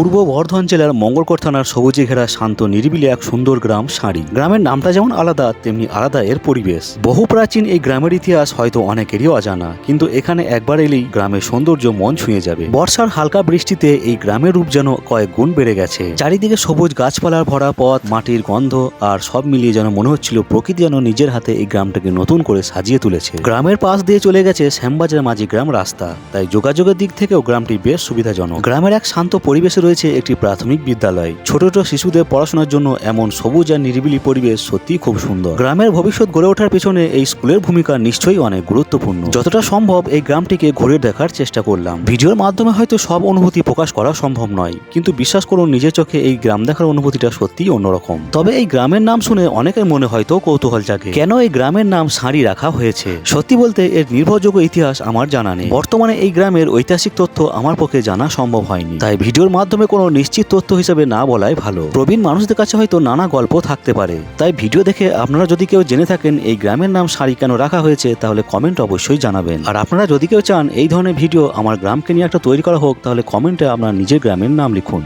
পূর্ব বর্ধমান জেলার মঙ্গলকোট থানার সবুজে ঘেরা শান্ত নিরিবিলি এক সুন্দর গ্রাম সাঁড়ি। গ্রামের নামটা যেমন আলাদা, তেমনি আলাদা এর পরিবেশ। বহু প্রাচীন এই গ্রামের ইতিহাস হয়তো অনেকেরই অজানা, কিন্তু এখানে একবার এলেই গ্রামের সৌন্দর্য মন ছুঁয়ে যাবে। বর্ষার হালকা বৃষ্টিতে এই গ্রামের রূপ যেন কয়েক গুণ বেড়ে গেছে। চারিদিকে সবুজ গাছপালার ভরা পথ, মাটির গন্ধ, আর সব মিলিয়ে যেন মনে হচ্ছিল প্রকৃতি যেন নিজের হাতে এই গ্রামটাকে নতুন করে সাজিয়ে তুলেছে। গ্রামের পাশ দিয়ে চলে গেছে শ্যামবাজার মাঝি গ্রাম রাস্তা, তাই যোগাযোগের দিক থেকেও গ্রামটি বেশ সুবিধাজনক। গ্রামের এক শান্ত পরিবেশে রয়েছে একটি প্রাথমিক বিদ্যালয়। ছোট ছোট শিশুদের পড়াশোনার জন্য এমন সবুজ আর নিরিবিলি পরিবেশ সত্যি খুব সুন্দর। গ্রামের ভবিষ্যৎ গড়ে ওঠার পেছনে এই স্কুলের ভূমিকা নিশ্চয়ই অনেক গুরুত্বপূর্ণ। যতটা সম্ভব এই গ্রামটিকে ঘুরে দেখার চেষ্টা করলাম। ভিডিওর মাধ্যমে হয়তো সব অনুভূতি প্রকাশ করা সম্ভব নয়, কিন্তু বিশ্বাস করুন নিজের চোখে এই গ্রাম দেখার অনুভূতিটা সত্যিই অন্যরকম। তবে এই গ্রামের নাম শুনে অনেকের মনে হয়তো কৌতূহল জাগে, কেন এই গ্রামের নাম সাঁড়ি রাখা হয়েছে। সত্যি বলতে এর নির্ভরযোগ্য ইতিহাস আমার জানা নেই। বর্তমানে এই গ্রামের ঐতিহাসিক তথ্য আমার পক্ষে জানা সম্ভব হয়নি, তাই ভিডিওর মাধ্যমে কোনো নিশ্চিত তথ্য হিসেবে না বলাই ভালো। প্রবীণ মানুষদের কাছে হয়তো নানা গল্প থাকতে পারে, তাই ভিডিও দেখে আপনারা যদি কেউ জেনে থাকেন এই গ্রামের নাম সাঁড়ি কেন রাখা হয়েছে, তাহলে কমেন্ট অবশ্যই জানাবেন। আর আপনারা যদি কেউ চান এই ধরনের ভিডিও আমার গ্রামকে নিয়ে একটা তৈরি করা হোক, তাহলে কমেন্টে আপনার নিজের গ্রামের নাম লিখুন।